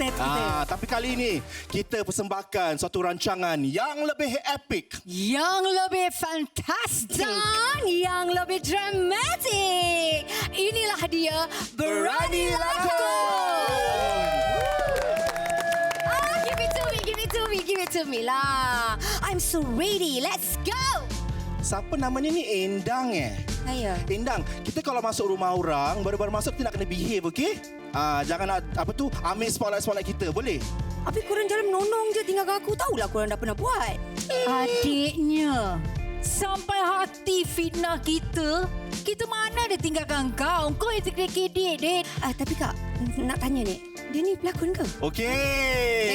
kita. Tapi kali ini kita persembahkan suatu rancangan yang lebih epik, Yang lebih fantastik dan yang lebih dramatik. Inilah dia Berani Lakon. Give it to me lah. I'm so ready. Let's go. Siapa namanya ni? Endang Saya. Endang, kita kalau masuk rumah orang, baru-baru masuk kita nak kena behave, okey? Jangan ambil spotlight kita, boleh? Tapi korang jangan menonong je tinggalkan aku. Tahulah korang dah pernah buat. Adiknya, sampai hati fitnah kita. Kita mana ada tinggalkan kau? Kau yang terkedek, Dek. Tapi Kak, nak tanya ni. Dia ni pelakon ke? Okey.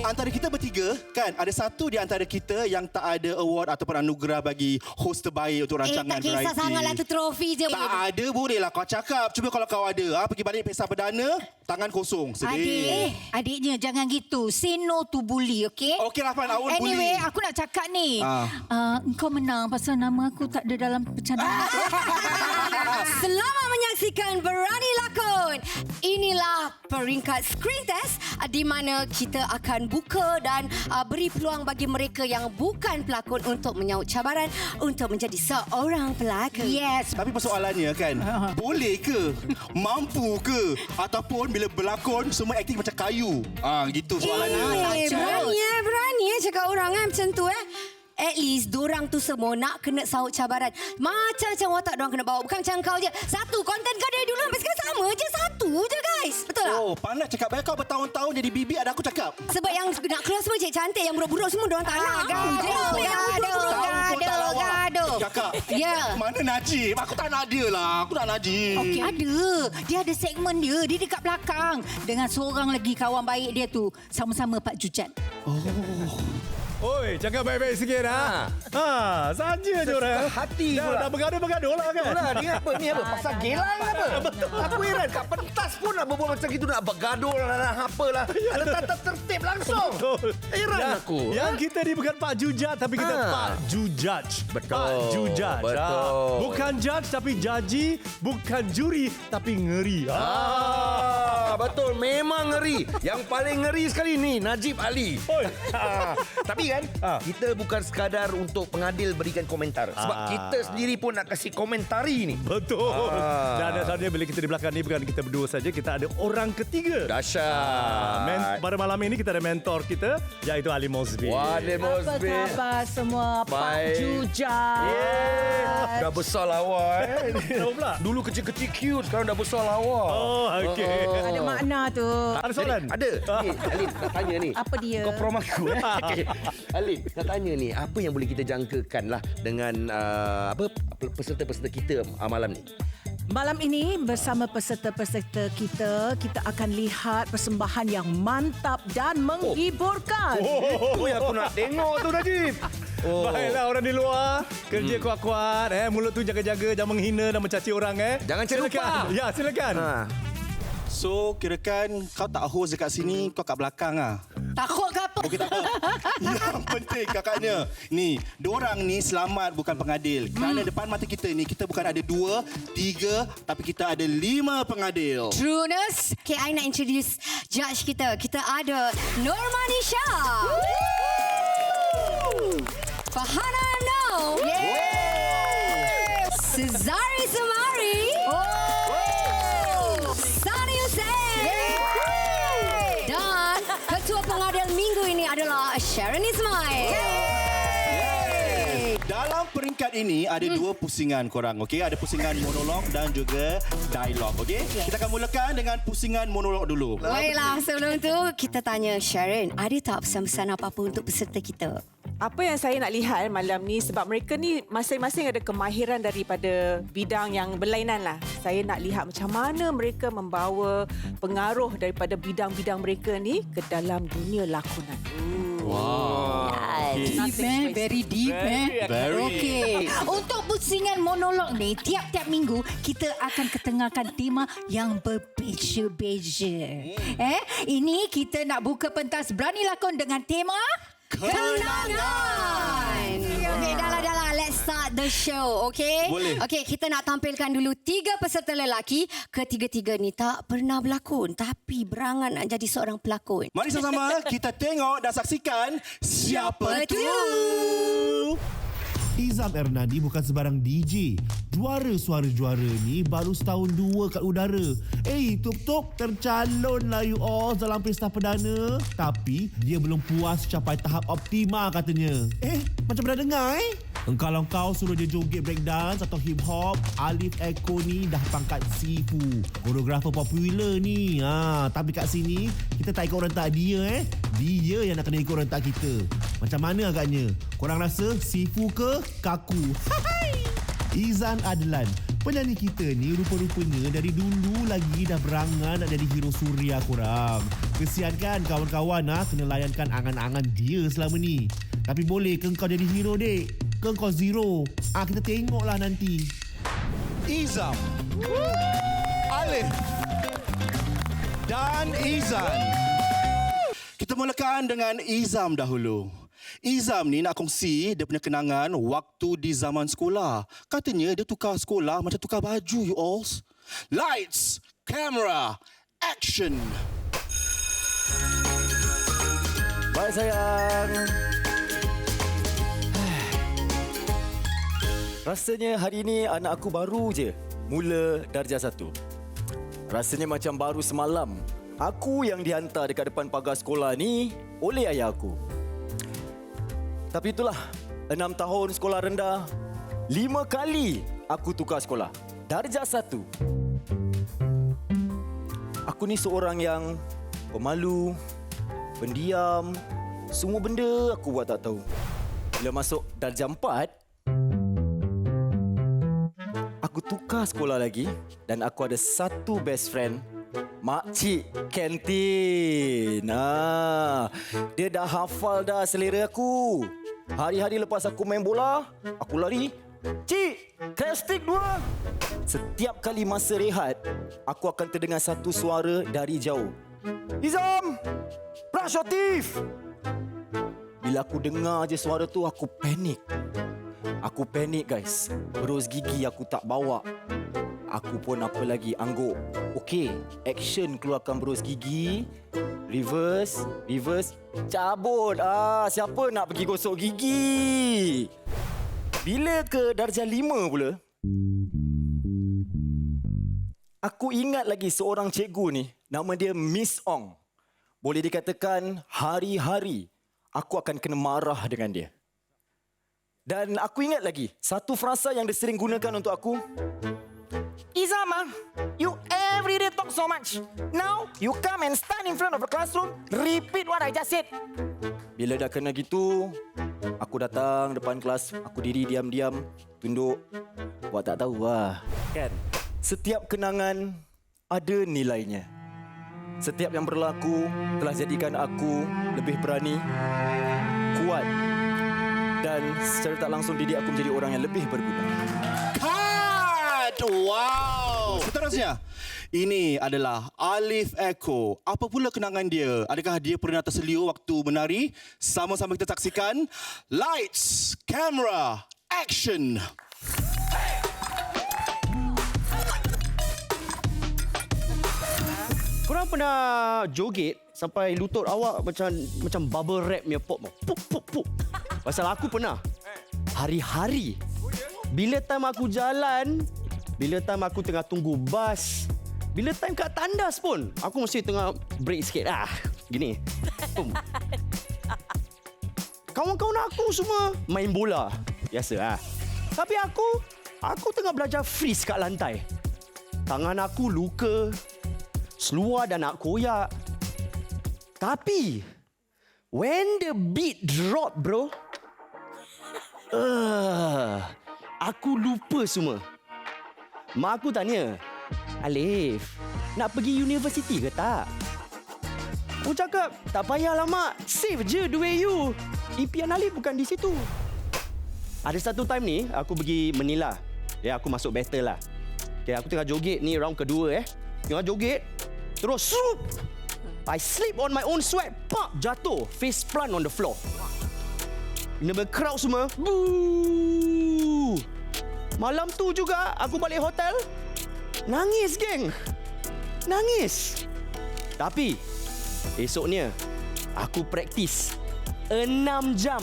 Antara kita bertiga, kan, ada satu di antara kita yang tak ada award ataupun anugerah bagi host terbaik untuk rancangan tak kisah variety. sangatlah tu trofi je. Tak ada, bolehlah kau cakap. Cuba kalau kau ada, pergi balik pesta perdana, tangan kosong. Sedih. Adiknya jangan gitu. Say no to bully, okay? Okey lah, Fan. Awak bully. Anyway, aku nak cakap ni. Kau menang pasal nama aku tak ada dalam pecahan. Selamat menyaksikan Berani Lakon. Inilah peringkat screen test di mana kita akan buka dan beri peluang bagi mereka yang bukan pelakon untuk menyahut cabaran untuk menjadi seorang pelakon. Yes. Tapi persoalannya kan, boleh ke? Mampu ke? Ataupun bila berlakon semua akting macam kayu? Gitu soalannya. Berani cakap orang macam tu. At least dorang tu semua nak kena sahut cabaran. Macam-macam watak dorang kena bawa. Bukan macam kau je. Satu, konten kau dari dulu sampai sekarang sama je. Satu je guys. Betul tak? Oh, pandai cakap. Baik kau bertahun-tahun jadi bibi, ada aku cakap. Sebab yang nak keluar semua cik cantik. Yang buruk-buruk semua dorang tak nak. Gaduh. Cakap. Ya. Mana Najib? Aku tak nak dia lah. Aku nak Najib. Okay, ada. Dia ada segmen dia. Dia dekat belakang. Dengan seorang lagi kawan baik dia tu. Sama-sama Pak Jujat. Oi, cakap baik-baik sikit saja je orang. Hati pula. Dah bergaduh-bergaduh lah kan. Itulah ni apa? Ni apa? Pasal gelang apa? Aku heran kat pentas pun nak berbual macam gitu, nak bergaduh lah, nak apalah. Ada tata tertib langsung. Betul. Heran aku. Yang kita ni bukan Pak Jujat tapi kita Pak Jujaj. Betul. Pak Jujaj. Betul. Bukan judge tapi jaji, bukan juri tapi ngeri. Betul, memang ngeri. Yang paling ngeri sekali ni Najib Ali. Oi. Tapi kan kita bukan sekadar untuk pengadil berikan komentar. Sebab kita sendiri pun nak kasih komentari ni. Betul. Dan asalnya bila kita di belakang ni bukan kita berdua saja, kita ada orang ketiga. Dahsyat. Pada malam ini kita ada mentor kita iaitu Ali Mosby. Wale Mosby. Apa khabar semua Pak Baik. Jujat? Dah besar lawa Kenapa pula? Dulu kecil-kecil cute, sekarang dah besar lawa. Oh, okey. Ada makna tu. Ada soalan? Ada. Ni, Alin nak tanya ni. Apa dia? Kau prom aku. Okay. Alin nak tanya ni, apa yang boleh kita jangkakan lah dengan peserta-peserta kita malam ni? Malam ini bersama peserta-peserta kita akan lihat persembahan yang mantap dan menghiburkan. Oh, yang aku nak tengok tu Najib. Baiklah orang di luar, kerja kuat-kuat, mulut tu jaga-jaga, jangan menghina dan mencaci orang Jangan celupa. Silakan. Ya, silakan. So, kirakan kau tak host dekat sini, kau kat belakang Takut ke apa? Okey, tak apa. Yang penting kakaknya. Ni, diorang ni selamat bukan pengadil. Kerana depan mata kita ni, kita bukan ada 2, 3, tapi kita ada 5 pengadil. Trueness. Okay, I nak introduce judge kita. Kita ada Nurmanisha. Fahana Amno. Cesari Sumari. Sani Hussein. Dan ketua pengadil minggu ini adalah Sharon Ismail. Dalam peringkat ini ada 2 pusingan korang, okey? Ada pusingan monolog dan juga dialog, okey? Kita akan mulakan dengan pusingan monolog dulu. Baiklah, sebelum tu kita tanya Sharon, ada tak pesan-pesan apa-apa untuk peserta kita? Apa yang saya nak lihat malam ni, sebab mereka ni masing-masing ada kemahiran daripada bidang yang berlainan lah. Saya nak lihat macam mana mereka membawa pengaruh daripada bidang-bidang mereka ni ke dalam dunia lakonan. Wow. Deep, very deep. Very. Okey. Untuk pusingan monolog ni, tiap-tiap minggu kita akan ketengahkan tema yang berbeza-beza. Ini kita nak buka pentas Berani Lakon dengan tema Kenangan. Okay, dah lah. Let's start the drama show, okey? Boleh. Okey, kita nak tampilkan dulu 3 peserta lelaki. Ketiga-tiga ni tak pernah berlakon tapi berangan nak jadi seorang pelakon. Mari sama-sama kita tengok dan saksikan siapa tu. Izam Ernadi bukan sebarang DJ. Juara suara juara ni baru setahun 2 kat udara. Tuk-tuk tercalon lah you all dalam pesta perdana. Tapi dia belum puas capai tahap optima katanya. Macam pernah dengar Kalau kau suruh dia joget breakdance atau hip hop, Alif Eko ni dah pangkat Sifu. Koreografer popular ni. Tapi kat sini kita tak ikut rentak dia Dia yang nak kena ikut rentak kita. Macam mana agaknya? Korang rasa Sifu ke kaku? Izan Adlan, penyanyi kita ni rupa-rupanya dari dulu lagi dah berangan nak jadi hero suria korang. Kesian kan kawan-kawan kena layankan angan-angan dia selama ni. Tapi boleh ke kau jadi hero dek? Ke kau zero? Kita tengoklah nanti. Izam, Alif dan Izan. Kita mulakan dengan Izam dahulu. Izam ni nak kongsi dia punya kenangan waktu di zaman sekolah. Katanya dia tukar sekolah macam tukar baju, you all. Lights, camera, action. Baik sayang. Rasanya hari ini anak aku baru je mula darjah 1. Rasanya macam baru semalam. Aku yang dihantar dekat depan pagar sekolah ni oleh ayah aku. Tapi itulah, 6 tahun sekolah rendah, 5 kali aku tukar sekolah. Darjah 1. Aku ni seorang yang pemalu, pendiam, semua benda aku buat tak tahu. Bila masuk darjah 4, aku tukar sekolah lagi dan aku ada satu best friend, makcik kantin. Dia dah hafal dah selera aku. Hari-hari lepas aku main bola, aku lari. Cik, casting 2. Setiap kali masa rehat, aku akan terdengar satu suara dari jauh. Izam, brush your teeth. Bila aku dengar je suara tu, aku panik. Aku panik guys. Berus gigi aku tak bawa. Aku pun apa lagi angguk. Okey, action keluarkan berus gigi. Reverse, cabut. Siapa nak pergi gosok gigi? Bila ke darjah 5 pula, aku ingat lagi seorang cikgu ni, nama dia Miss Ong. Boleh dikatakan hari-hari aku akan kena marah dengan dia. Dan aku ingat lagi satu frasa yang dia sering gunakan untuk aku. Izam, you every day talk so much. Now you come and stand in front of the classroom, repeat what I just said. Bila dah kena gitu, aku datang depan kelas, aku diri diam-diam, tunduk, buat tak tahu lah. Kan? Setiap kenangan ada nilainya. Setiap yang berlaku telah jadikan aku lebih berani, kuat, dan secara tak langsung didik aku menjadi orang yang lebih berguna. Wow. Seterusnya, ini adalah Alif Eko. Apa pula kenangan dia? Adakah dia pernah terseliu waktu menari? Sama-sama kita saksikan. Lights, camera, action. Korang pernah joget sampai lutut awak macam bubble wrap punya pop? Pup, pup, pup. Pasal aku pernah. Hari-hari. Bila time aku jalan, bila time aku tengah tunggu bas, bila time kat tandas pun, aku mesti tengah break sikit lah. Gini. Pum. Kawan-kawan aku semua main bola. Biasa lah. Tapi aku tengah belajar freeze kat lantai. Tangan aku luka, seluar dah nak koyak. Tapi when the beat drop, bro, aku lupa semua. Mak aku tanya, Alif, nak pergi universiti ke tak? Aku cakap, tak payahlah mak, save je duit you. Impian Alif bukan di situ. Ada satu time ni, aku pergi Manila. Aku masuk battle lah. Aku tengah joget ni round kedua Tengah joget, terus swoop, I slip on my own sweat, pop, jatuh, face plant on the floor. In the crowd semua, boo. Malam tu juga aku balik hotel. Nangis, geng. Nangis. Tapi esoknya aku praktis 6 jam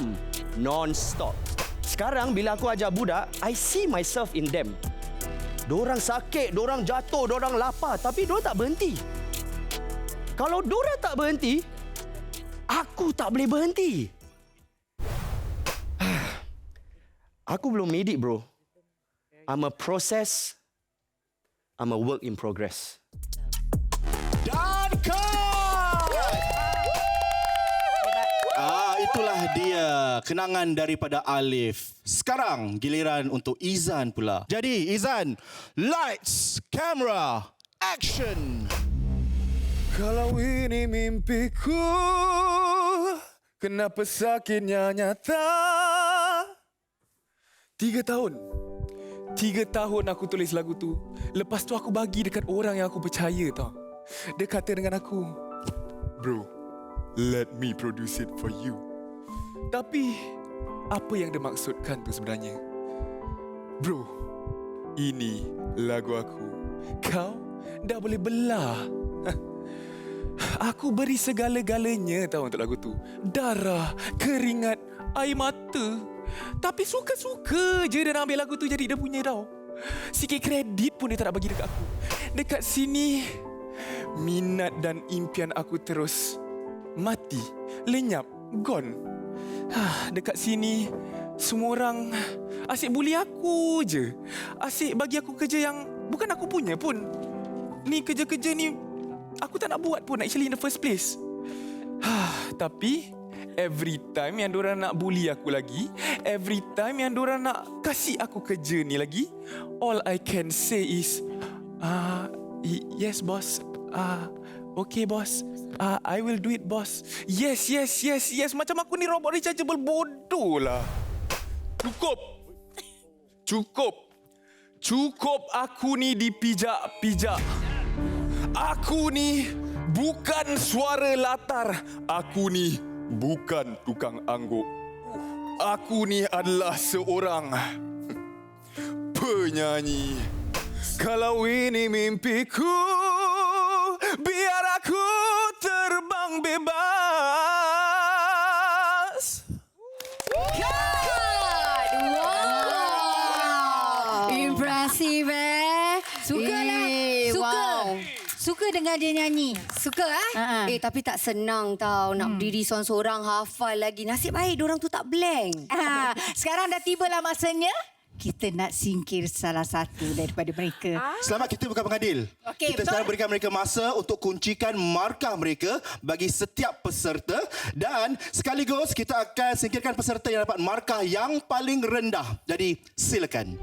non-stop. Sekarang bila aku ajar budak, I see myself in them. Dorang sakit, dorang jatuh, dorang lapar, tapi dorang tak berhenti. Kalau dorang tak berhenti, aku tak boleh berhenti. Aku belum made it, bro. I'm a process. I'm a work in progress. Dan itulah dia kenangan daripada Alif. Sekarang giliran untuk Izan pula. Jadi Izan, lights, camera, action. Kalau ini mimpiku, kenapa sakitnya nyata? 3 tahun aku tulis lagu tu. Lepas tu aku bagi dekat orang yang aku percaya tau. Dia kata dengan aku, "Bro, let me produce it for you." Tapi apa yang dia maksudkan tu sebenarnya? Bro, ini lagu aku. Kau dah boleh belah. Aku beri segala-galanya tahu untuk lagu tu. Darah, keringat, air mata. Tapi suka-suka je dia nak ambil lagu tu jadi dia punya tau. Sikit kredit pun dia tak nak bagi dekat aku. Dekat sini, minat dan impian aku terus mati, lenyap, gone. Dekat sini, semua orang asyik bully aku je. Asyik bagi aku kerja yang bukan aku punya pun. Ni kerja-kerja ni aku tak nak buat pun actually in the first place. Tapi every time yang diorang nak bully aku lagi, every time yang diorang nak kasih aku kerja ni lagi, all I can say is yes boss, okay boss, I will do it boss. Yes. Macam aku ni robot rechargeable, bodoh lah. Cukup aku ni dipijak-pijak. Aku ni bukan suara latar. Aku ni bukan tukang angguk. Aku ni adalah seorang penyanyi. Kalau ini mimpiku, biar aku terbang bebas. Impressive Suka lah. Suka. Suka dengar dia nyanyi. Suka tapi tak senang tau nak berdiri seorang-seorang hafal lagi. Nasib baik diorang tu tak blank. Sekarang dah tibalah masanya kita nak singkir salah satu daripada mereka. Selamat, kita bukan pengadil. Okey, Kita sekarang berikan mereka masa untuk kuncikan markah mereka bagi setiap peserta. Dan sekaligus kita akan singkirkan peserta yang dapat markah yang paling rendah. Jadi silakan.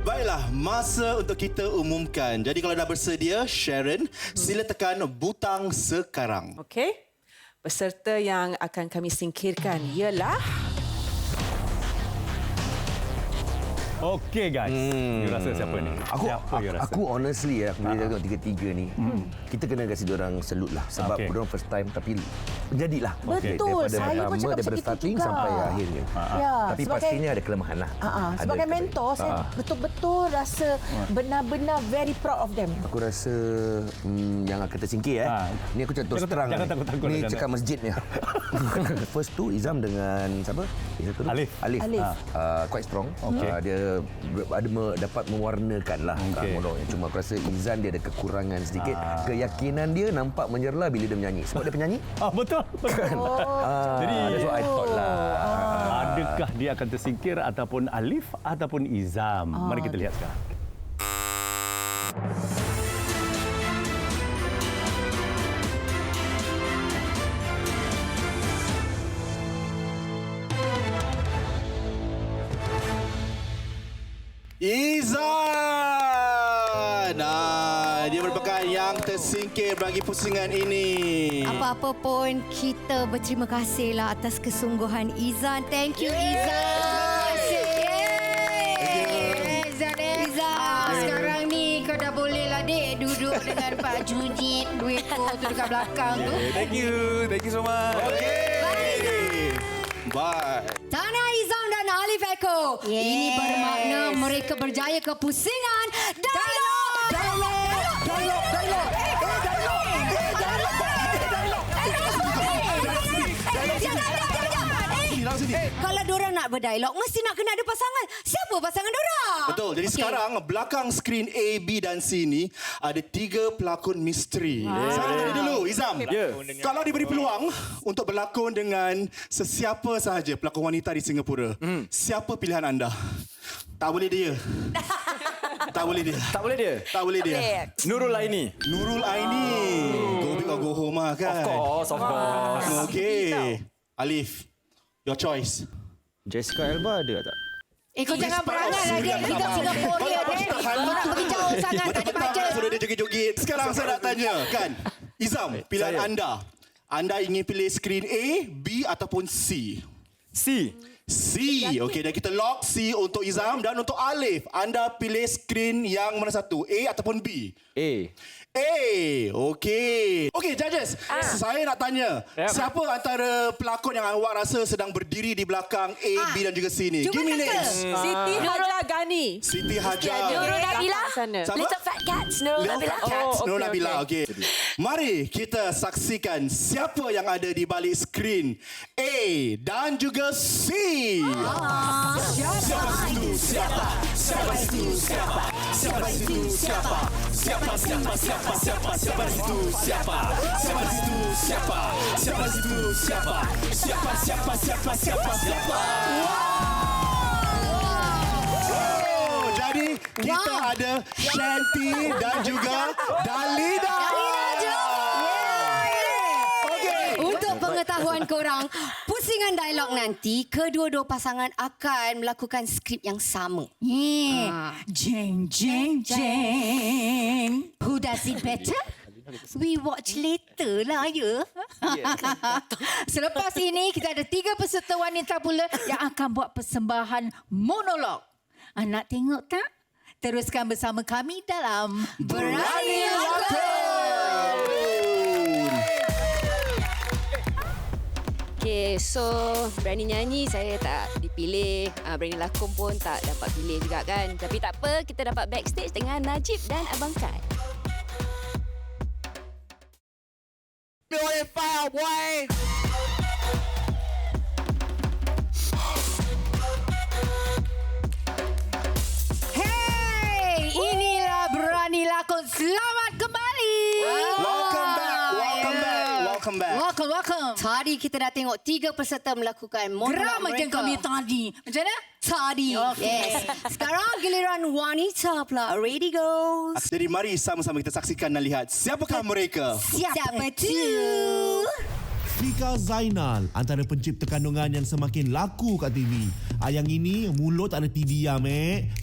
Baiklah, masa untuk kita umumkan. Jadi kalau dah bersedia, Sharon, sila tekan butang sekarang. Okey. Peserta yang akan kami singkirkan ialah Okey guys. You rasa siapa ni? Aku honestly aku boleh tengok tiga-tiga ni. Kita kena kasi diorang salute lah sebab diorang first time tapi jadilah. Betul. Saya pun cakap daripada macam starting itu juga. sampai akhirnya. Ya, tapi pastinya ada kelemahan lah. Sebagai mentor saya betul-betul rasa benar-benar very proud of them. Aku rasa yang akan tersingkir ni aku terus terang. Jangan takut-takut. Ni cakap masjid ni. First tu Izam dengan siapa? Alif. Quite strong. Dia dapat mewarnakan lah monolognya. Cuma aku rasa Izan dia ada kekurangan sedikit. Keyakinan dia nampak menyerlah bila dia menyanyi. Sebab dia penyanyi. Betul. Jadi that's what I thought lah. Adakah dia akan tersingkir ataupun Alif ataupun Izam? Mari kita lihat sekarang. Izan! Dia merupakan yang tersingkir bagi pusingan ini. Apa-apa pun kita berterima kasihlah atas kesungguhan Izan. Thank you Izan. Izan. Sekarang ni kau dah boleh lah dek duduk dengan Pak Junit duetku tu dekat belakang tu. Thank you so much. Bye. Tahniah Izam dan Alif Eko. Yes. Ini bermakna mereka berjaya ke pusingan dialog. Kalau diorang nak berdialog, mesti nak kena ada pasangan. Siapa pasangan diorang? Betul. Jadi sekarang belakang skrin A, B dan C ni ada 3 pelakon misteri. Saya tanya dulu, Izam. Kalau diberi peluang untuk berlakon dengan sesiapa sahaja pelakon wanita di Singapura, siapa pilihan anda? Tak boleh dia. Tak boleh dia. Tak boleh dia? Tak boleh dia. Nurul Aini. Nurul Aini. Go big or go home lah kan? Of course. Okay. Alif, your choice. Jessica Alba ada tak? Kau jangan berangan lah dia. Kita Singapura dia. Kau nak pergi jauh sangat. Tak ada baca. Sudah dia joget-joget. Sekarang saya nak tanya kan. Izam, pilihan anda. Anda ingin pilih skrin A, B ataupun C? C. C. Okey, dan kita lock C untuk Izam dan untuk Alif. Anda pilih skrin yang mana satu? A ataupun B? A. A. Okey. Okey, judges. Saya nak tanya. Siapa antara pelakon yang awak rasa sedang berdiri di belakang A, B dan juga C ni? Give me names. Siti Hajar Gani. Siti Hajar. Nurul Nabila. Siapa? Little Fat Cats. Nurul Little Nabila. Fat Cats. Nurul Nabila. Okey. Mari kita saksikan siapa yang ada di balik skrin A dan juga C. Siapa itu? Siapa? Siapa itu? Siapa? Siapa itu? Siapa? Siapa itu? Siapa? Siapa itu? Siapa? Siapa? Jadi kita ada Shanti dan juga Dalida. Untuk pengetahuan korang, pusingan dialog nanti, kedua-dua pasangan akan melakukan skrip yang sama. Jeng, jeng, jeng. Who does it better? We watch later lah, ya. Selepas ini, kita ada 3 peserta wanita pula yang akan buat persembahan monolog. Nak tengok tak? Teruskan bersama kami dalam Berani Lakon. Okay, so berani nyanyi saya tak dipilih. Berani lakon pun tak dapat pilih juga kan. Tapi tak apa, kita dapat backstage dengan Najib dan Abang Kai. Beautiful boy. Hey, inilah Berani Lakon. Selamat kembali. Welcome back. Welcome. Tadi kita dah tengok 3 peserta melakukan monolog Geram macam mereka. kami tadi. Macam mana? Tadi. Yes. Sekarang giliran wanita pula. Ready, girls? Jadi mari sama-sama kita saksikan dan lihat siapakah mereka. Siapa tu? Fika Zainal, antara pencipta kandungan yang semakin laku kat TV. Yang ini mulut tak ada diam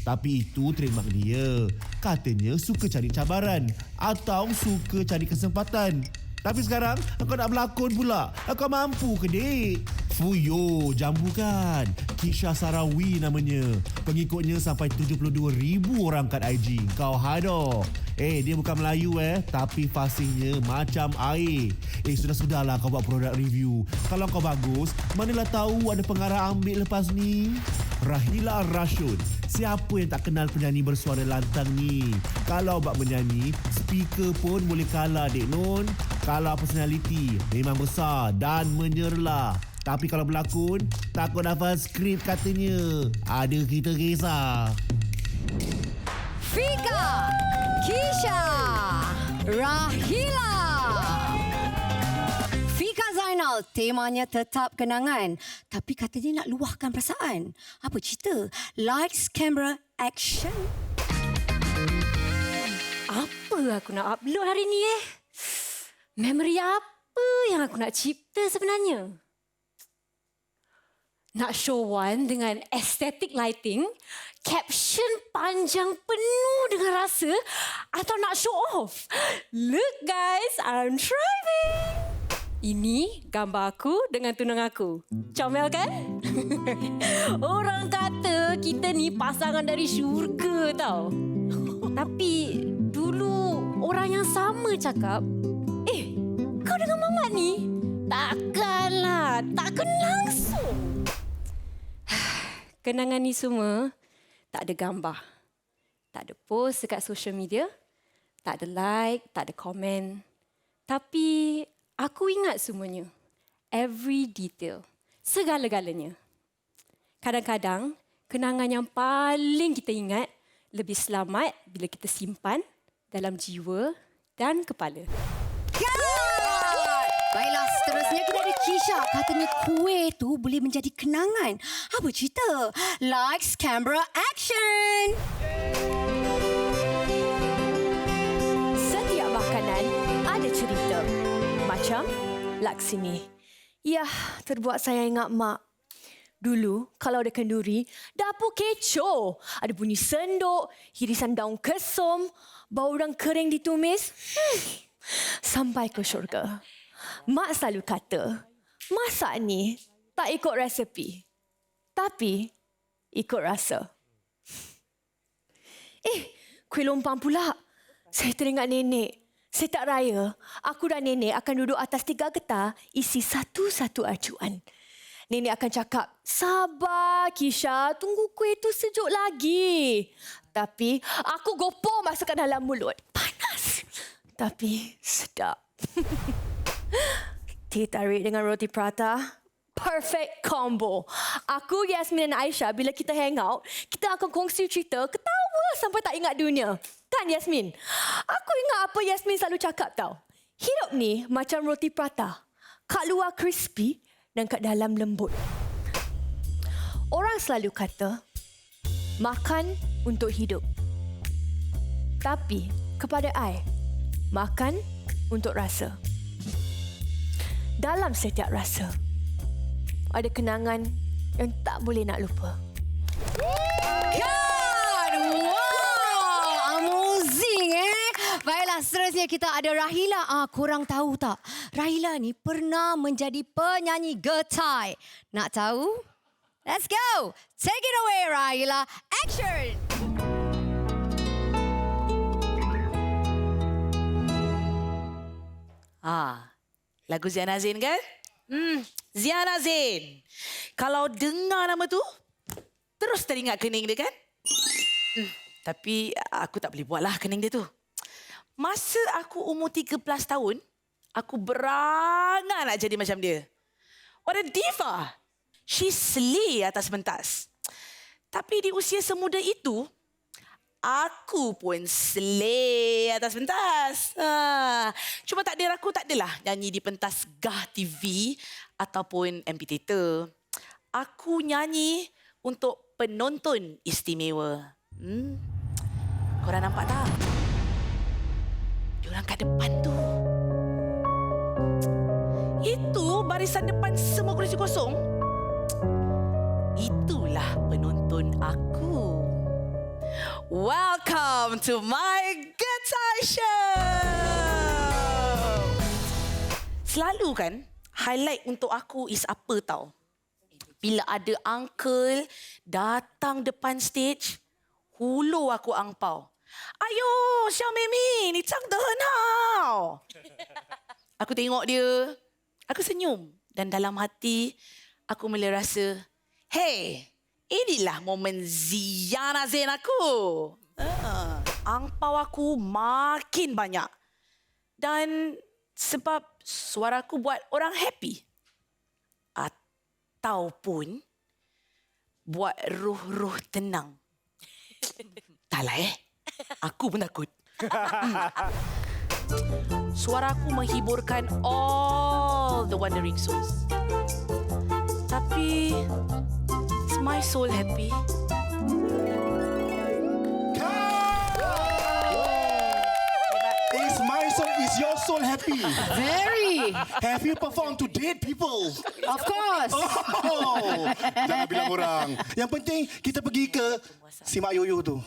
tapi itu trademark dia. Katanya suka cari cabaran atau suka cari kesempatan. Tapi sekarang kau nak berlakon pula. Kau mampu ke, dek? Fuyo, jambu kan? Kisha Sarawi namanya. Pengikutnya sampai 72,000 orang kat IG. Kau hado. Dia bukan Melayu tapi fasihnya macam air. Sudah-sudahlah kau buat produk review. Kalau kau bagus, manalah tahu ada pengarah ambil lepas ni. Rahila Rashid. Siapa yang tak kenal penyanyi bersuara lantang ni? Kalau buat menyanyi, speaker pun boleh kalah, Dek Nun. Kalau personality, memang besar dan menyerlah. Tapi kalau berlakon, takut hafal skrip katanya. Ada kita kisah. Fika, Kisha, Rahila. Fika Zainal, temanya tetap kenangan. Tapi katanya nak luahkan perasaan. Apa cerita? Lights, camera, action. Apa aku nak upload hari ni Memory apa yang aku nak cipta sebenarnya? Nak show one dengan aesthetic lighting, caption panjang penuh dengan rasa, atau nak show off? Look guys, I'm trying. Ini gambar aku dengan tunang aku. Comel kan? Orang kata kita ni pasangan dari syurga tau. Tapi dulu orang yang sama cakap, kau dengan Mamat ni? Takkanlah, takkan langsung. Kenangan ni semua tak ada gambar. Tak ada post dekat social media. Tak ada like, tak ada komen. Tapi aku ingat semuanya. Every detail. Segala-galanya. Kadang-kadang, kenangan yang paling kita ingat lebih selamat bila kita simpan dalam jiwa dan kepala. Baiklah, seterusnya kita ada Kisha. Katanya kuih tu boleh menjadi kenangan. Apa cerita? Lights, camera, action! Setiap makanan ada cerita. Macam Laksmi. Yah, terbuat saya ingat mak. Dulu, kalau ada kenduri, dapur kecoh. Ada bunyi senduk, hirisan daun kesum, bau udang kering ditumis. Sampai ke syurga. Mak selalu kata, masak ni tak ikut resepi. Tapi, ikut rasa. Kuih lompang pula. Saya teringat nenek. Saya tak raya, aku dan nenek akan duduk atas 3 getah isi satu-satu acuan. Nenek akan cakap, sabar Kisha, tunggu kuih tu sejuk lagi. Tapi aku gopor masuk ke dalam mulut. Panas. Tapi sedap. Teh tarik dengan roti prata. Perfect combo. Aku, Yasmin dan Aisyah, bila kita hang out, kita akan kongsi cerita, ketawa sampai tak ingat dunia. Kan Yasmin? Aku ingat apa Yasmin selalu cakap tau. Hidup ni macam roti prata. Kat luar crispy dan kat dalam lembut. Orang selalu kata, makan untuk hidup. Tapi kepada I, makan untuk rasa. Dalam setiap rasa, ada kenangan yang tak boleh nak lupa. Kan? Wow! Amazing Baiklah, seterusnya kita ada Rahila. Korang tahu tak? Rahila ni pernah menjadi penyanyi getai. Nak tahu? Let's go! Take it away, Rahila. Action! Lagu Ziana Zain kan? Ziana Zain. Kalau dengar nama tu, terus teringat kening dia kan? Tapi aku tak boleh buatlah kening dia tu. Masa aku umur 13 tahun, aku berangan nak jadi macam dia. What a diva! She slay atas pentas. Tapi di usia semuda itu, aku pun slay atas pentas. Cuma takdir aku tak adalah nyanyi di pentas Gah TV ataupun MP Theater. Aku nyanyi untuk penonton istimewa. Korang nampak tak? Diorang kat depan tu. Itu barisan depan semua kursi kosong. Itulah penonton aku. Welcome to my Getai Show. Selalu kan, highlight untuk aku is apa tau? Bila ada uncle datang depan stage, hulur aku angpau. Ayo, Xiao Mimi, ni cang dehen hao. Aku tengok dia, aku senyum. Dan dalam hati, aku mula rasa, hey, inilah momen Ziana Zain aku. Angpau aku makin banyak. Dan sebab suaraku buat orang happy. Ataupun buat ruh-ruh tenang. Taklah aku pun takut. Suaraku menghiburkan all the wandering souls. Tapi is my soul happy? Is my soul, is your soul happy? Very. Have you performed to dead people? Of course. Oh, jangan bilang orang. Yang penting kita pergi ke si Mak Yoyo tu.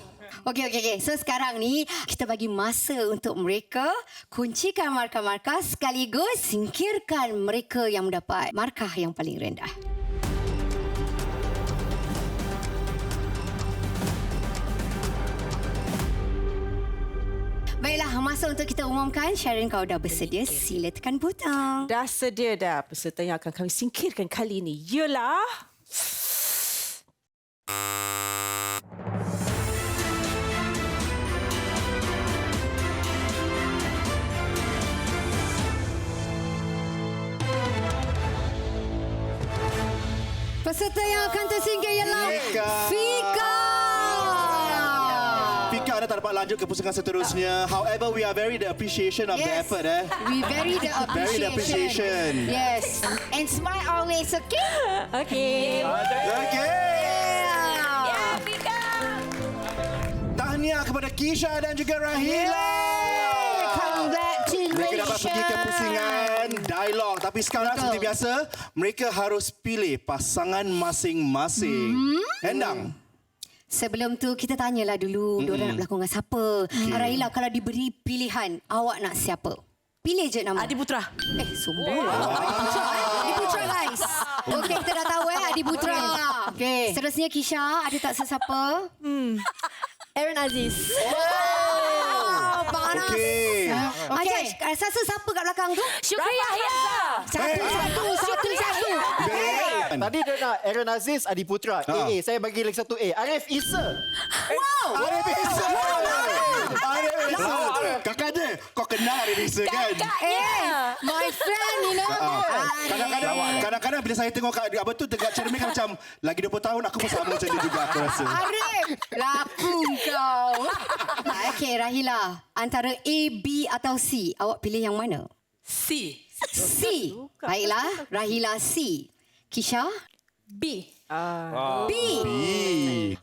Okey. So sekarang ni kita bagi masa untuk mereka kuncikan markah-markah sekaligus singkirkan mereka yang mendapat markah yang paling rendah. Baiklah, Baiklah, masa untuk kita umumkan. Sharon, kau dah bersedia? Sila tekan butang. Dah sedia dah. Peserta yang akan kami singkirkan kali ini ialah... Peserta yang akan tersingkir ialah Fika. Fika dah tak dapat lanjut ke pusingan seterusnya. However, we are very the appreciation of the effort. We very the appreciation. Very the appreciation. Yes. And smile always, okay? Okay. Yeah, Fika. Tahniah kepada Kisha dan juga Rahila. Mereka dapat pergi ke pusingan dialog. Tapi sekarang seperti biasa, mereka harus pilih pasangan masing-masing. Endang. Sebelum tu kita tanyalah dulu diorang nak berlakon dengan siapa. Rahila, kalau diberi pilihan, awak nak siapa? Pilih je nama. Adi Putra. Semua. Adi Putra, guys. Okey, kita dah tahu Adi Putra. Okey. Seterusnya Kisha, ada tak sesiapa? Aaron Aziz. Panas. Okey. Okey. Siapa kat belakang tu? Syukri Yahya. Satu. Tadi dia nak Aaron Aziz, Adi Putra. AA. Saya bagi lagi satu A. Arif Issa. Wow. Arif Issa. Kakak dia. Kau kenal Arif Issa kan? My friend, you know. Kadang-kadang bila saya tengok apa tu dekat cermin kan macam lagi 20 tahun aku pun sama macam dia juga aku rasa. Arif, laku kau. Okey, Rahila. Antara A, B atau C, awak pilih yang mana? C. C. Baiklah, Rahila C. Kisha? B. B.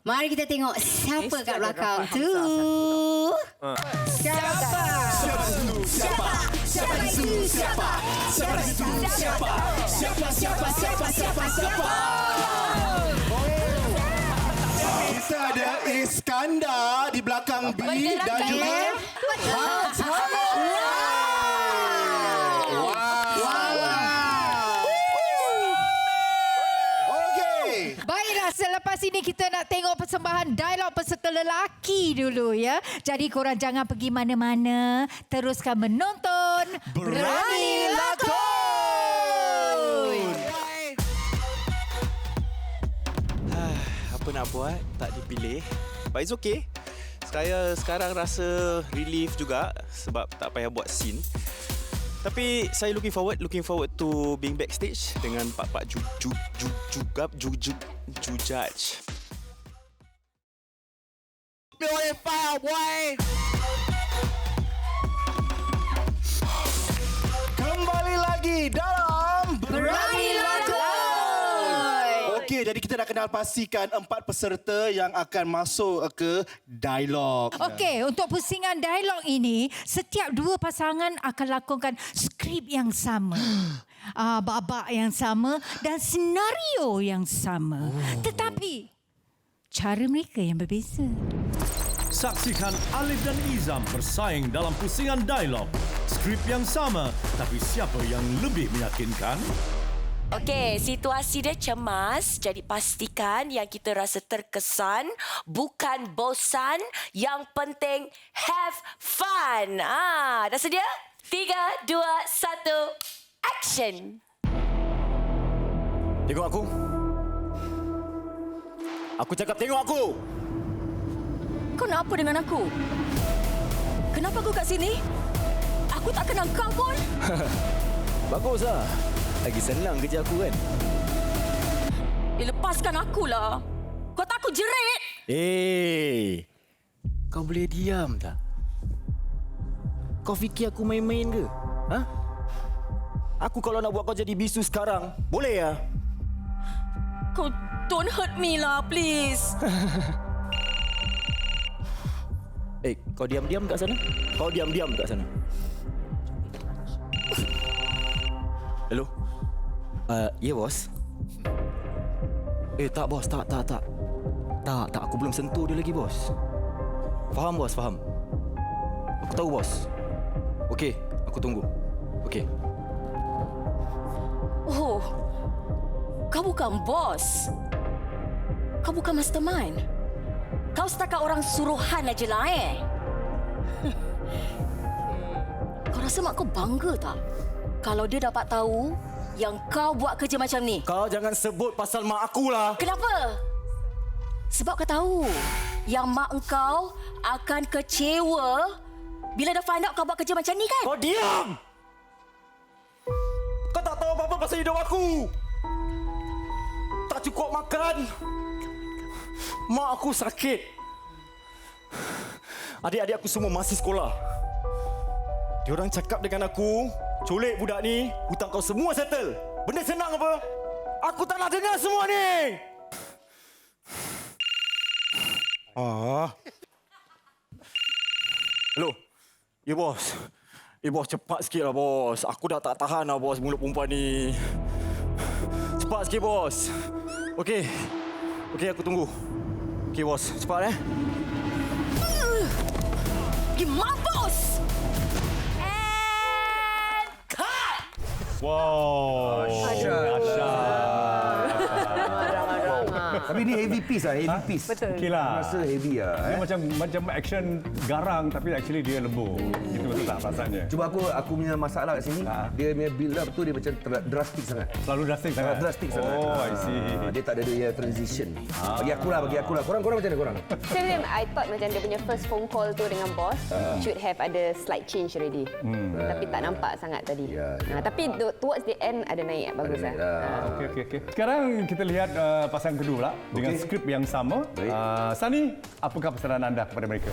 Mari kita tengok siapa kat belakang tu. Siapa? Kita ada Iskandar di belakang B dan juga Baiklah, selepas ini kita nak tengok persembahan dialog peserta lelaki dulu ya. Jadi korang jangan pergi mana-mana. Teruskan menonton Berani Lakon. Apa nak buat, tak dipilih. But it's okay. Saya sekarang rasa relief juga sebab tak payah buat scene. Tapi saya looking forward to being backstage dengan pak-pak judge. kembali lagi dalam Berani Lakon. Okey, jadi kita dah kenal pastikan 4 peserta yang akan masuk ke dialog. Okey, untuk pusingan dialog ini, setiap dua pasangan akan lakonkan skrip yang sama. Babak yang sama dan senario yang sama. Tetapi, cara mereka yang berbeza. Saksikan Alif dan Izam bersaing dalam pusingan dialog. Skrip yang sama, tapi siapa yang lebih meyakinkan? Okey, situasi dia cemas. Jadi pastikan yang kita rasa terkesan bukan bosan. Yang penting have fun. Dah sedia? 3, 2, 1, action. Tengok aku. Aku cakap tengok aku. Kau nak apa dengan aku? Kenapa aku kat sini? Aku tak kenal kau pun. Baguslah. Lagi senang kerja aku kan. Lepaskan akulah. Kau tak aku jerit. Kau boleh diam tak? Kau fikir aku main-main ke? Ha? Aku kalau nak buat kau jadi bisu sekarang, boleh ya? Kau don't hurt me lah, please. Kau diam-diam kat sana. Kau diam-diam kat sana. Hello? Ya, bos. Tak, bos. Tak. Tak, aku belum sentuh dia lagi, bos. Faham, bos, faham. Aku tahu, bos. Okey, aku tunggu. Okey. Oh, kau bukan bos. Kau bukan mastermind. Kau setakat orang suruhan aja lah, rasa mak kau bangga tak? Kalau dia dapat tahu yang kau buat kerja macam ni. Kau jangan sebut pasal mak aku lah. Kenapa? Sebab kau tahu yang mak engkau akan kecewa bila dah find out kau buat kerja macam ni kan? Kau diam! Kau tak tahu apa-apa pasal hidup aku. Tak cukup makan. Mak aku sakit. Adik-adik aku semua masih sekolah. Diorang cakap dengan aku, culik budak ni, hutang kau semua settle. Benda senang apa? Aku tak nak dengar semua ni. Hello. Ya, bos. Bos, cepat sikit lah, bos. Aku dah tak tahan lah, bos, mulut perempuan ni. Cepat sikit, bos. Okey. Okey, aku tunggu. Okey, bos. Cepat, Pergi mampus! Wow. Tapi ni heavy piece lah, heavy piece. Betul. Okey lah. Rasa heavy lah. Dia macam action garang tapi actually dia lembut. Itu betul tak perasaannya? Cuba aku punya masalah kat sini, dia punya build up tu dia macam drastic sangat. Selalu drastic sangat? Drastic sangat. Oh, I see. Dia tak ada dia transition. Bagi aku lah. Korang macam mana korang? Same, I thought macam dia punya first phone call tu dengan bos should have ada slight change already. Tapi tak nampak sangat tadi. Tapi towards the end ada naik, bagus lah. Okey. Sekarang kita lihat pasangan kedua pula dengan skrip yang sama. Sunny, apakah pesanan anda kepada mereka?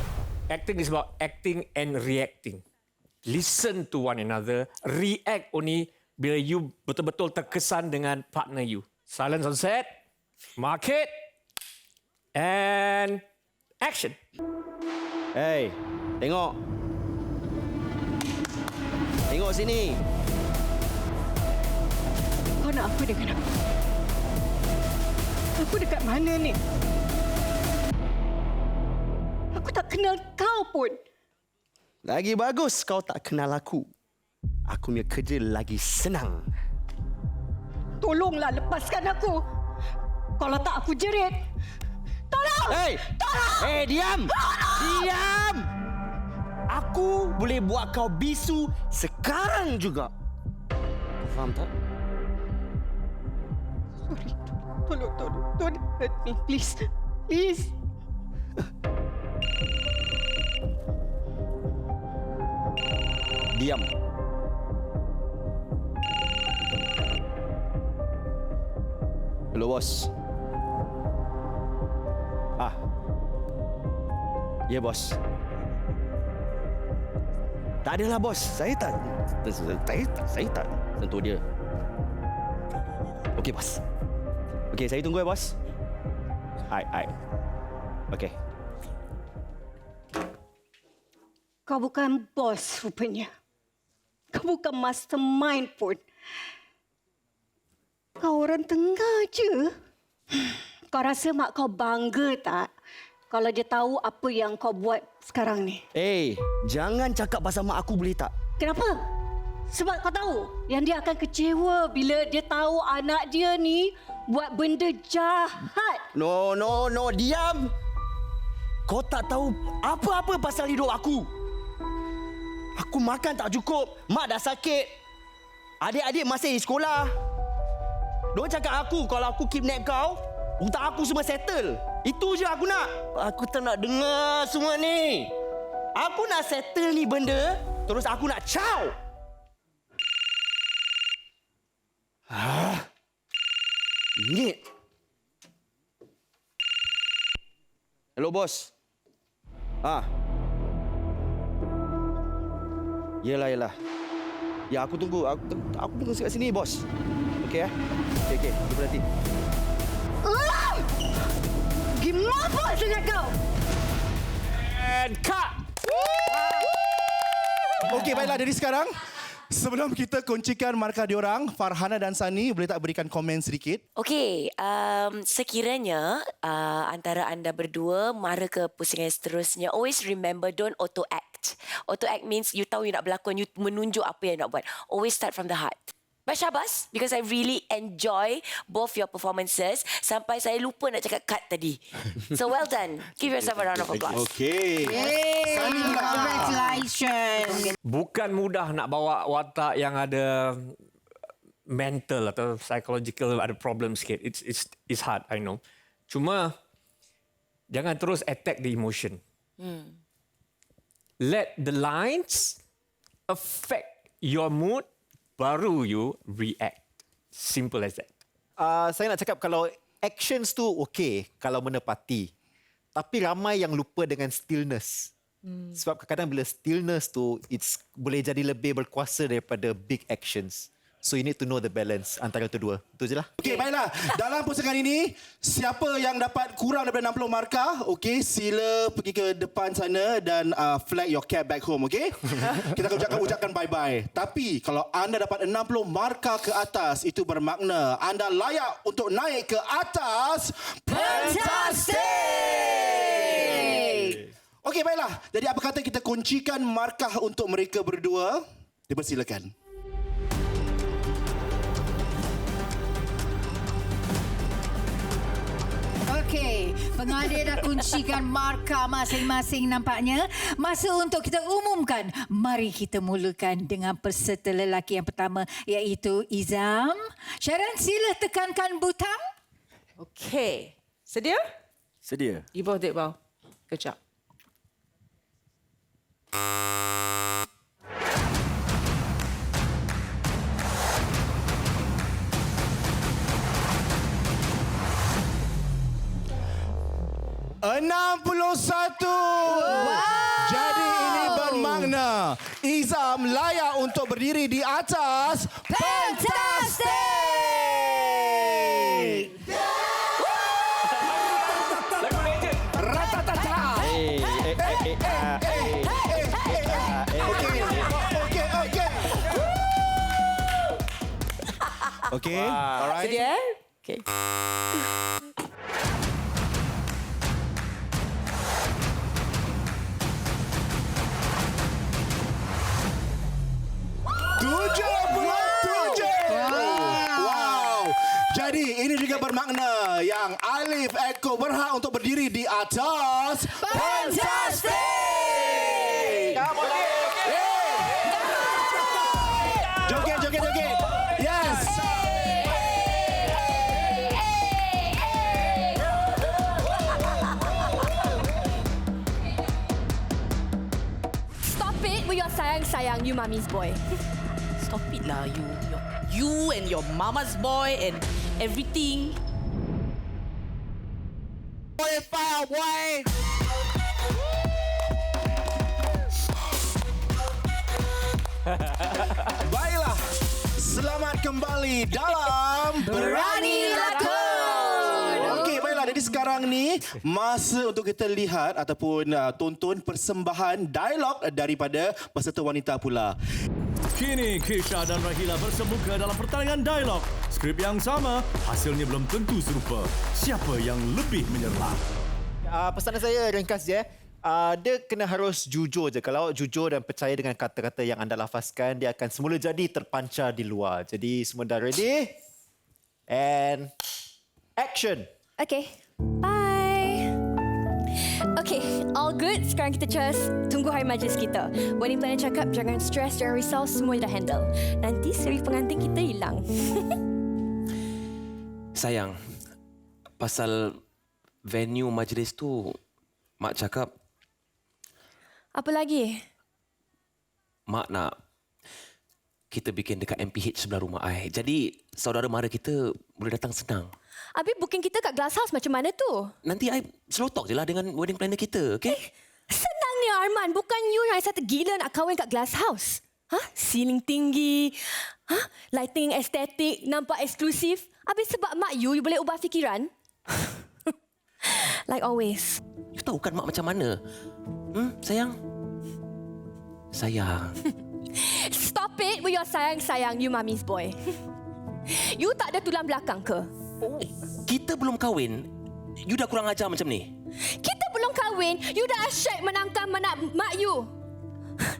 Acting is about acting and reacting. Listen to one another. React only bila you betul-betul terkesan dengan partner you. Silence on set. Market. And action. Hey, tengok. Tengok sini. Kau nak apa dengan aku? Aku dekat mana ni? Aku tak kenal kau pun. Lagi bagus kau tak kenal aku. Aku punya kerja lagi senang. Tolonglah lepaskan aku. Kalau tak aku jerit. Tolong! Hey! Tolong! Hey, diam! Diam! Aku boleh buat kau bisu sekarang juga. Kau faham tak? Sorry. Tolong. Don't hurt me, please. Please. Diam. Hello, bos. Ya, bos. Tak adalah, bos. Saya tak sentuh dia. Okey, bos. Okey, saya tunggu ya, bos. Hai. Okey. Kau bukan bos rupanya. Kau bukan mastermind pun. Kau orang tengah je. Kau rasa mak kau bangga tak kalau dia tahu apa yang kau buat sekarang ni? Jangan cakap pasal mak aku boleh tak? Kenapa? Sebab kau tahu yang dia akan kecewa bila dia tahu anak dia ni buat benda jahat. No, diam. Kau tak tahu apa-apa pasal hidup aku. Aku makan tak cukup, mak dah sakit. Adik-adik masih di sekolah. Diorang cakap aku kalau aku kidnap kau, hutang aku semua settle. Itu je aku nak. Aku tak nak dengar semua ni. Aku nak settle ni benda, terus aku nak caw. Ni. Hello, bos. Yelah. Ya, aku tunggu. Aku tunggu kat sini, bos. Okey, Okey. Dia berhenti. Gimana dengan kau? And cut! Okey, baiklah dari sekarang. Sebelum kita kuncikan markah diorang, Farhana dan Sunny boleh tak berikan komen sedikit? Okey, sekiranya antara anda berdua mara ke pusingan seterusnya, always remember don't auto-act. Auto-act means you tahu you nak berlakon, you menunjuk apa yang nak buat. Always start from the heart. Syabas, because I really enjoy both your performances sampai saya lupa nak cakap cut tadi. So well done. Give yourself a round of applause. Okay. Congratulations. Bukan mudah nak bawa watak yang ada mental atau psychological ada problem sikit. It's hard, I know. Cuma jangan terus attack the emotion. Let the lines affect your mood, baru you react. Simple as that. Saya nak cakap kalau actions tu okey kalau menepati. Tapi ramai yang lupa dengan stillness. Sebab kadang-kadang bila stillness tu boleh jadi lebih berkuasa daripada big actions. So you need to know the balance antara tu dua. Itu je lah. Okey, baiklah. Dalam pusingan ini, siapa yang dapat kurang daripada 60 markah, okey, sila pergi ke depan sana dan flag your cab back home, okey? Kita akan ucapkan bye-bye. Tapi kalau anda dapat 60 markah ke atas, itu bermakna anda layak untuk naik ke atas Pentastic! Okey, baiklah. Jadi apa kata kita kuncikan markah untuk mereka berdua? Dipersilakan. Okey, pengadil dah kuncikan markah masing-masing nampaknya. Masa untuk kita umumkan. Mari kita mulakan dengan peserta lelaki yang pertama iaitu Izam. Sharon, sila tekankan butang. Okey. Sedia? Sedia. You both did well. Good job. Jadi ini bermakna Izam layak untuk berdiri di atas Pentastic! Lagu legend. Ratatata! Okey. Alright. Sedia? Okay. Jadi ini juga bermakna yang Alif Eko berhak untuk berdiri di atas Pentastic! Joget. Yes! Stop it with your sayang-sayang, you mommy's boy. Stop it lah, you and your mama's boy and everything. Baiklah, selamat kembali dalam Berani Lakon. Okey, baiklah. Jadi sekarang ni masa untuk kita lihat ataupun tonton persembahan dialog daripada peserta wanita pula. Kini Kesha dan Rahila bersemuka dalam pertandingan dialog. Skrip yang sama, hasilnya belum tentu serupa. Siapa yang lebih menyerlah? Pesanan saya ringkas je. Dia kena harus jujur je. Kalau jujur dan percaya dengan kata-kata yang anda lafazkan, dia akan semula jadi terpancar di luar. Jadi semua dah ready? And action! Okay, bye. Okay, all good. Sekarang kita just tunggu hari majlis kita. Wedding planner cakap jangan stres, jangan risau, semua dah handle. Nanti seri pengantin kita hilang. Sayang, pasal venue majlis tu, Mak cakap, Apa lagi? Mak nak kita bikin dekat MPH sebelah rumah I. Jadi, saudara mara kita boleh datang senang. Habis booking kita kat Glass House macam mana tu? Nanti I slow talk je lah dengan wedding planner kita, okay? Senangnya Arman, bukan you yang satu gila nak kahwin kat Glass House. Ceiling tinggi, lighting estetik, nampak eksklusif. Habis sebab mak you boleh ubah fikiran. Like always. You tahu kan mak macam mana? Sayang? Sayang. Stop it with your sayang-sayang, you mommy's boy. You tak ada tulang belakang ke? Kita belum kahwin, you dah kurang ajar macam ni? Kita belum kahwin, you dah asyik menangkan mak you.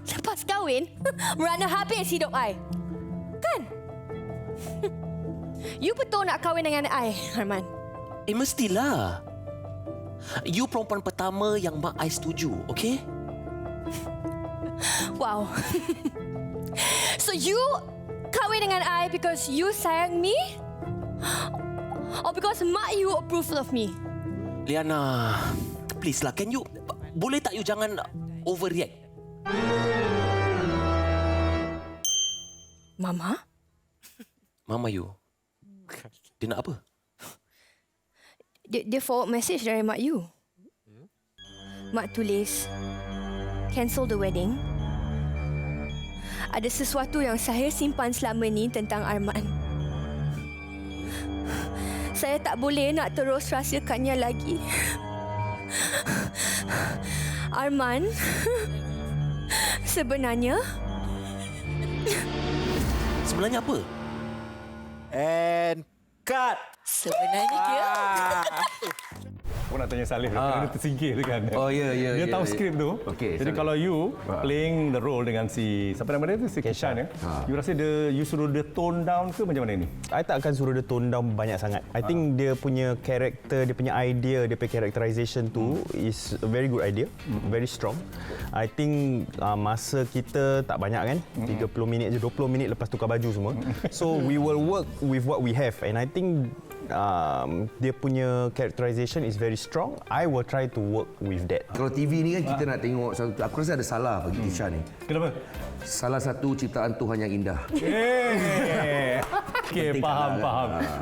Lepas kahwin, merana habis hidup I. Kan? You betul nak kahwin dengan I, Arman? Mestilah. You perempuan pertama yang mak I setuju, okey? Wow. So you kahwin dengan I because you sayang me? Or because mak you approval of me? Liana, please lah, can you... Boleh tak you jangan overreact? Mama? Mama you? Dia nak apa? Dia forward message dari mak you. Mak tulis, cancel the wedding. Ada sesuatu yang saya simpan selama ni tentang Arman. Saya tak boleh nak terus rahsiakannya lagi. Arman sebenarnya apa? And cut. Sebenarnya dia... Aku nak tanya Salih, dia tersingkir tu kan. Oh, ya. Dia tahu skrip tu. Okey, jadi Salih. kalau you playing the role dengan si... Siapa nama dia tu? Si Kishan ya. You rasa you suruh dia tone down ke macam mana ni? I tak akan suruh dia tone down banyak sangat. I think dia punya karakter, dia punya idea, dia punya characterization tu is a very good idea. Very strong. I think masa kita tak banyak kan? 30 minit je, 20 minit lepas tukar baju semua. So we will work with what we have and I think dia punya characterization is very strong. I will try to work with that. Kalau TV ni kan kita nak tengok satu, aku rasa ada salah bagi Tisha ni. Kenapa? Salah satu ciptaan Tuhan yang indah. Okey, faham.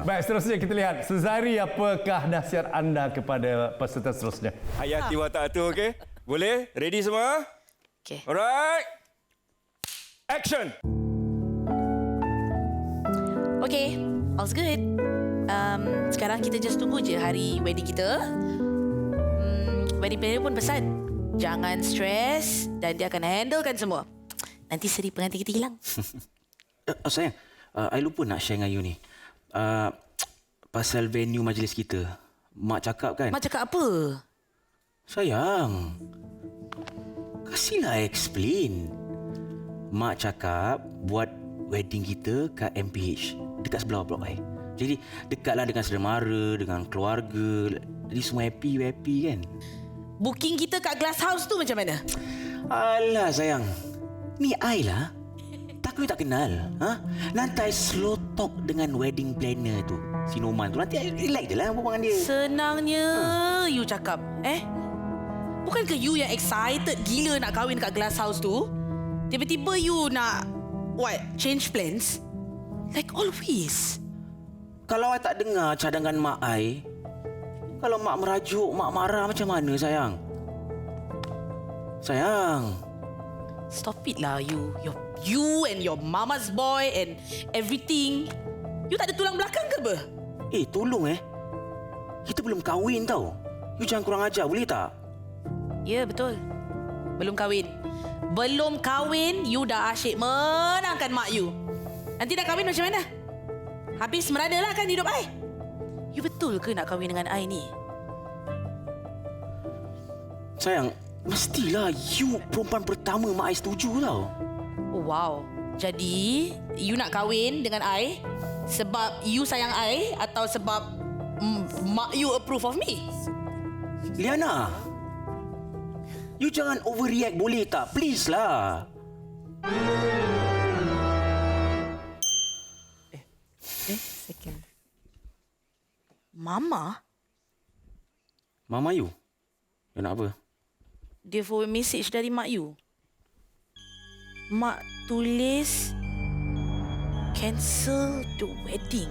Baik, seterusnya kita lihat. Suzari, apakah nasihat anda kepada peserta seterusnya? Hayati watak tu, okey? Boleh? Ready semua? Okey. Alright. Action. Okay, all's good. Sekarang kita just tunggu je hari wedding kita. Wedding planner pun pesan, jangan stres dan dia akan handlekan semua. Nanti seri pengantin kita hilang. Sayang, I lupa nak share dengan you ni. Pasal venue majlis kita. Mak cakap kan? Mak cakap apa? Sayang, kasihlah explain. Mak cakap buat wedding kita kat MPH. Dekat sebelah blok I. Jadi dekatlah dengan saudara mara, dengan keluarga. Jadi semua happy kan? Booking kita kat Glass House tu macam mana? Alah sayang, ni I lah. Tak tak kenal. Nanti I slow talk dengan wedding planner tu, si Noman tu. Nanti I relax je lah berbual dengan dia. Senangnya you cakap. Bukankah you yang excited gila nak kahwin kat Glass House tu? Tiba-tiba you nak change plans? Like always. Kalau I tak dengar cadangan mak I, kalau mak merajuk, mak marah macam mana sayang? Sayang. Stop it lah you and your mama's boy and everything. You tak ada tulang belakang ke apa? Tolong Kita belum kahwin tau. You jangan kurang ajar boleh tak? Ya, betul. Belum kahwin. Belum kahwin, you dah asyik menangkan mak you. Nanti dah kahwin macam mana? Habis merana lah kan hidup I. You betul ke nak kahwin dengan I ni? Sayang, mestilah you perempuan pertama mak I setuju tau. Oh, wow. Jadi, you nak kahwin dengan I sebab you sayang I atau sebab mak you approve of me? Liana, you jangan overreact boleh tak? Please lah. Second. Mama? Mama you? You nak apa? Dia forward message dari mak you. Mak tulis cancel the wedding.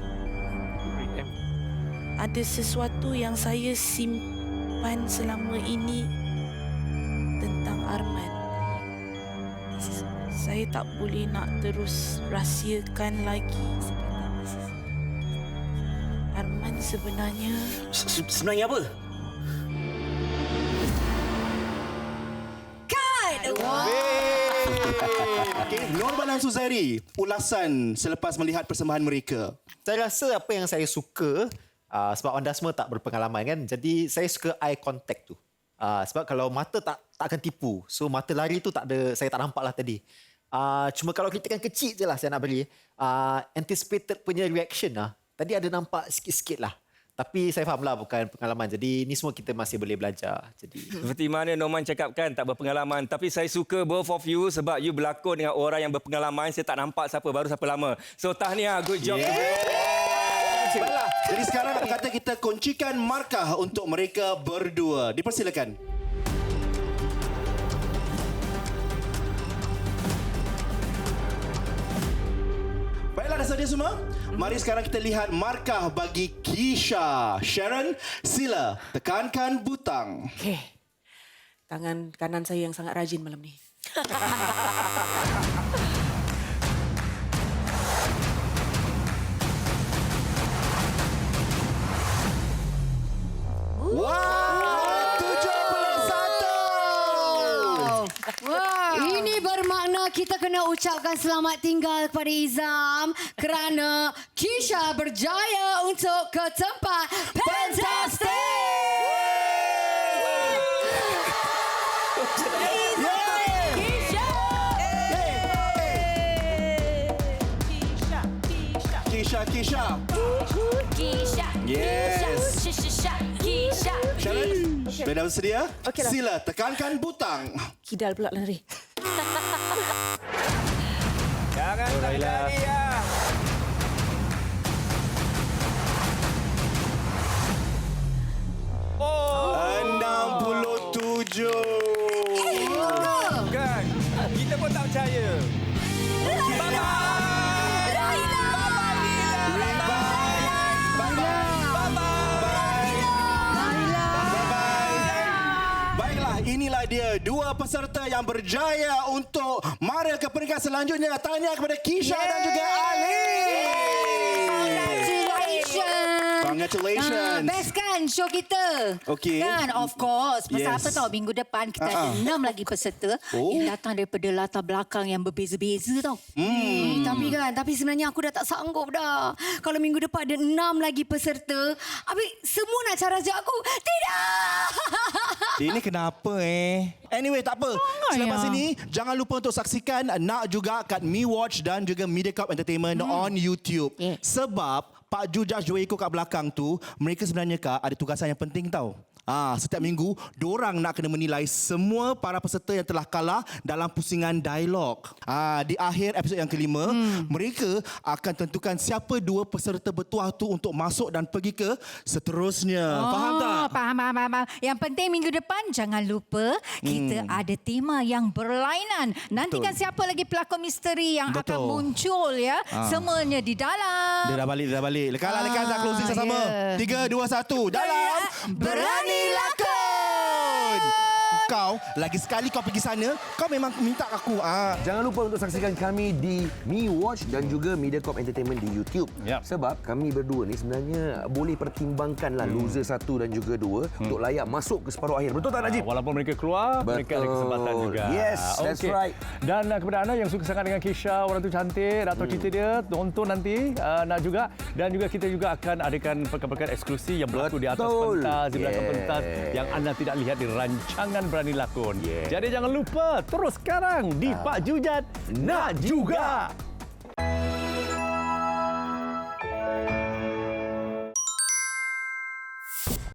Ada sesuatu yang saya simpan selama ini tentang Arman. Saya tak boleh nak terus rahsiakan lagi. Arman sebenarnya... Sebenarnya apa? Cut! Okay, Norman dan Suzari, ulasan selepas melihat persembahan mereka. Saya rasa apa yang saya suka, sebab anda semua tak berpengalaman kan, jadi saya suka eye contact tu. Sebab kalau mata tak akan tipu. So mata lari tu tak ada, saya tak nampak lah tadi. Cuma kalau kritikan kecil je lah saya nak beri. Anticipated punya reaction lah. Tadi ada nampak sikit-sikit lah. Tapi saya faham lah bukan pengalaman. Jadi ni semua kita masih boleh belajar. Jadi Seperti mana Norman cakapkan, tak berpengalaman. Tapi saya suka both of you sebab you berlakon dengan orang yang berpengalaman. Saya tak nampak siapa baru siapa lama. So tahniah, good job. Baiklah, jadi sekarang apa kata kita kuncikan markah untuk mereka berdua. Dipersilakan. Baiklah, dah sedia semua? Mari sekarang kita lihat markah bagi Kisha. Sharon, sila tekankan butang. Okey. Tangan kanan saya yang sangat rajin malam ni. Wow, 71. Wah, ini bermakna kita kena ucapkan selamat tinggal kepada Izam kerana Kisha berjaya untuk ke tempat fantastik. Kisha. Kisha. Yes. Kisha. Sharon, dah bersedia? Okeylah. Sila tekankan butang. Kidal pula lari. Jangan tak lari ya. Oh. 67. Kan? Kita pun tak percaya. Inilah dia dua peserta yang berjaya untuk mara ke peringkat selanjutnya. Tahniah kepada Kisha dan juga Ali. Congratulations. Best kan show kita. Okey. Kan, of course. Pasal Yes. apa tahu, minggu depan kita ada 6 lagi peserta yang datang daripada latar belakang yang berbeza-beza tau. Tapi sebenarnya aku dah tak sanggup dah. Kalau minggu depan ada 6 lagi peserta, habis semua nak cara ajak aku. Tidak. Ini kenapa Anyway, tak apa. Selepas ini, jangan lupa untuk saksikan Nak Juga kat Me Watch dan juga Mediacorp Entertainment on YouTube. Sebab Pak Ju Judge dua ekor kat belakang tu, mereka sebenarnya ada tugasan yang penting tau. Setiap minggu, diorang nak kena menilai semua para peserta yang telah kalah dalam pusingan dialog. Di akhir episod yang kelima, mereka akan tentukan siapa dua peserta bertuah tu untuk masuk dan pergi ke seterusnya. Faham tak? Faham. Yang penting minggu depan, jangan lupa kita ada tema yang berlainan. Nantikan siapa lagi pelakon misteri yang akan muncul ya. Semuanya di dalam. Dia dah balik. Lekas dah closing sama-sama. 3, 2, 1. Dalam Berani Lakon. Kau, lagi sekali kau pergi sana, kau memang minta aku. Jangan lupa untuk saksikan kami di Me Watch dan juga Mediacorp Entertainment di YouTube. Sebab kami berdua ni sebenarnya boleh pertimbangkanlah loser 1 dan juga 2 untuk layak masuk ke separuh akhir. Betul tak Najib? Walaupun mereka keluar, mereka ada kesempatan juga. Yes, that's right. Dan kepada anda yang suka sangat dengan Kisha, orang tu cantik, nak tahu cerita dia, tonton nanti Nak Juga. Dan juga kita juga akan adakan perkara-perkara eksklusif yang berlaku di atas pentas, di belakang pentas yang anda tidak lihat di rancangan Berani Lakon. Jadi jangan lupa terus sekarang di Pak Jujat Nak Juga.